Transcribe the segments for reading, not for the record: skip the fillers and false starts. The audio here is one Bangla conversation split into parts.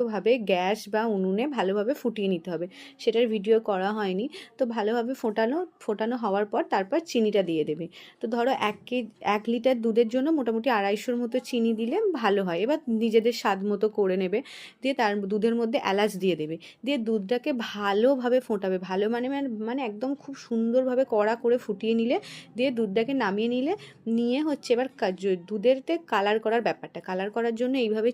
ভাবে গ্যাস বা উনুনে ভালোভাবে ফুটিয়ে নিতে হবে। সেটার ভিডিও করা হয়নি। তো ভালোভাবে ফোটানো হওয়ার পর তারপর চিনিটা দিয়ে দেবে। তো ধরো ১ লিটার দুধের জন্য মোটামুটি ২৫০ মতো চিনি দিলে ভালো হয়। এবার নিজেদের স্বাদ মতো করে নেবে। দিয়ে তার দুধের মধ্যে এলাচ দিয়ে দেবে। দিয়ে দুধটাকে ভালোভাবে ফোটাবে। ভালো মানে একদম খুব সুন্দরভাবে কড়া করে ফুটিয়ে নিলে, দিয়ে দুধটাকে নামিয়ে নিলে, নিয়ে হচ্ছে এবার দুধেরতে কালার করার ব্যাপারটা। কালার করার জন্য এইভাবে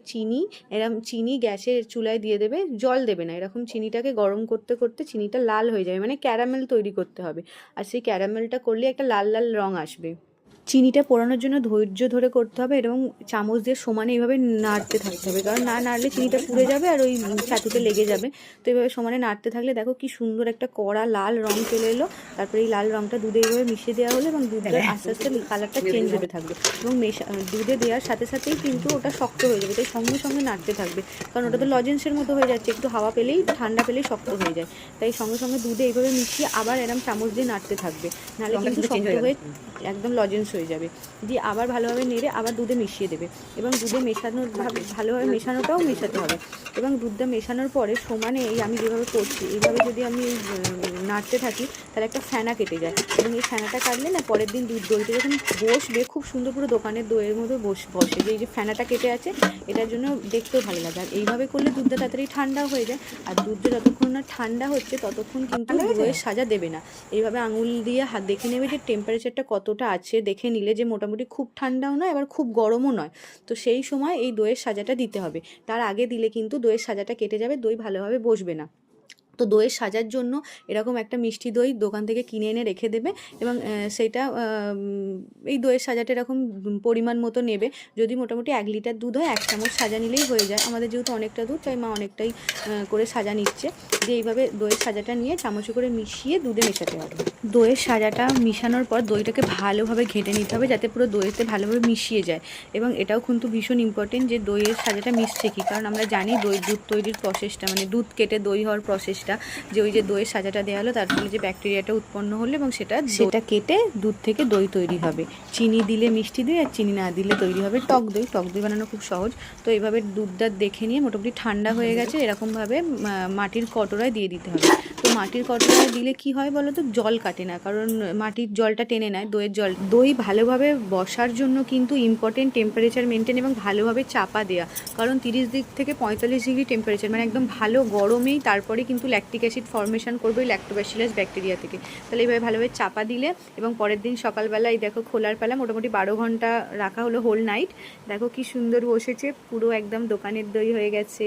এরকম চিনি গ্যাসের চুলায় দিয়ে দেবে, জল দেবে না। এরকম চিনিটাকে গরম করতে করতে চিনিটা লাল হয়ে যাবে, মানে ক্যারামেল তৈরি করতে হবে। আর সেই ক্যারামেলটা করলে একটা লাল লাল রং আসবে। চিনিটা পোড়ানোর জন্য ধৈর্য ধরে করতে হবে এবং চামচ দিয়ে সমানে এইভাবে নাড়তে থাকতে হবে, কারণ না নাড়লে চিনিটা পুড়ে যাবে আর ওই ছাতুতে লেগে যাবে। তো এইভাবে সমানে নাড়তে থাকলে দেখো কি সুন্দর একটা কড়া লাল রং চলে এলো। তারপরে এই লাল রংটা দুধে এইভাবে মিশিয়ে দেওয়া হলো এবং দুধটা আস্তে আস্তে কালারটা চেঞ্জ হতে থাকবে এবং দুধে দেওয়ার সাথে সাথেই কিন্তু ওটা শক্ত হয়ে যাবে। তাই সঙ্গে সঙ্গে নাড়তে থাকবে, কারণ ওটা তো লজেন্সের মতো হয়ে যাচ্ছে, একটু হাওয়া পেলেই ঠান্ডা পেলেই শক্ত হয়ে যায়। তাই সঙ্গে সঙ্গে দুধে এইভাবে মিশিয়ে আবার এরম চামচ দিয়ে নাড়তে থাকবে, নাহলে কিন্তু শক্ত হয়ে একদম লজেন্স হয়ে যাবে। দিয়ে আবার ভালোভাবে নেড়ে আবার দুধে মিশিয়ে দেবে এবং দুধে ভালোভাবে মেশানোটাও মেশাতে হবে। এবং দুধটা মেশানোর পরে সমানে এই আমি যেভাবে করছি এইভাবে যদি আমি নাড়তে থাকি, তাহলে একটা ফেনা কেটে যায় এবং এই ফেনাটা কাটলে না পরের দিন দইটা যখন বসবে খুব সুন্দর, পুরো দোকানের দইয়ের মতো বসে। যে এই যে ফেনাটা কেটে আছে, এটার জন্য দেখতেও ভালো লাগে। আর এইভাবে করলে দুধটা তাড়াতাড়ি ঠান্ডাও হয়ে যায়। আর দুধটা যতক্ষণ না ঠান্ডা হচ্ছে ততক্ষণ কিন্তু দইয়ের সাজা দেবে না। এইভাবে আঙুল দিয়ে হাত দেখে নেবে যে টেম্পারেচারটা কতটা আছে, দেখে নিলে যে মোটামুটি খুব ঠান্ডাও নয় আবার খুব গরমও নয়। তো সেই সময় এই দইয়ের সাজাটা দিতে হবে। তার আগে দিলে কিন্তু দইয়ের সাজাটা কেটে যাবে, দই ভালোভাবে বসবে না। তো দইয়ের সাজার জন্য এরকম একটা মিষ্টি দই দোকান থেকে কিনে এনে রেখে দেবে এবং সেইটা এই দইয়ের সাজাটা এরকম পরিমাণ মতো নেবে। যদি মোটামুটি ১ লিটার দুধ হয় ১ চামচ সাজা নিলেই হয়ে যায়। আমাদের যেহেতু অনেকটা দুধ, তাই মা অনেকটাই করে সাজা নিচ্ছে। দিয়ে এইভাবে দইয়ের সাজাটা নিয়ে চামচে করে মিশিয়ে দুধে মেশাতে হবে। দইয়ের সাজাটা মিশানোর পর দইটাকে ভালোভাবে ঘেঁটে নিতে হবে, যাতে পুরো দইতে ভালোভাবে মিশিয়ে যায়। এবং এটাও কিন্তু ভীষণ ইম্পর্টেন্ট যে দইয়ের সাজাটা মিশছে কি, কারণ আমরা জানি দুধ তৈরির প্রসেসটা, মানে দুধ কেটে দই হওয়ার প্রসেসটা, যে ওই যে দইয়ের সাজাটা দেওয়া হলো তার ফলে যে ব্যাকটেরিয়াটা উৎপন্ন হলো এবং সেটা কেটে দুধ থেকে দই তৈরি হবে। চিনি দিলে মিষ্টি দই, আর চিনি না দিলে তৈরি হবে টক দই। টক দই বানানো খুব সহজ। তো এইভাবে দুধটা দেখে নিয়ে মোটামুটি ঠান্ডা হয়ে গেছে, এরকমভাবে মাটির কটোরায় দিয়ে দিতে হবে। তো মাটির কটোরায় দিলে কি হয় বলো তো, জল কাটে না, কারণ মাটির জলটা টেনে নেয় দইয়ের জল। দই ভালোভাবে বসার জন্য কিন্তু ইম্পর্টেন্ট টেম্পারেচার মেনটেন এবং ভালোভাবে চাপা দেওয়া, কারণ ৩০ থেকে ৪৫ ডিগ্রি টেম্পারেচার, মানে একদম ভালো গরমেই তারপরে কিন্তু ল্যাকটিক অ্যাসিড ফর্মেশন করবে ল্যাক্টোব্যাসিলাস ব্যাকটেরিয়া থেকে। তাহলে এইভাবে ভালোভাবে চাপা দিলে এবং পরের দিন সকালবেলা এই দেখো খোলার পালা, মোটামুটি ১২ ঘন্টা রাখা হলো, হোল নাইট। দেখো কি সুন্দর বসেছে, পুরো একদম দোকানের দই হয়ে গেছে।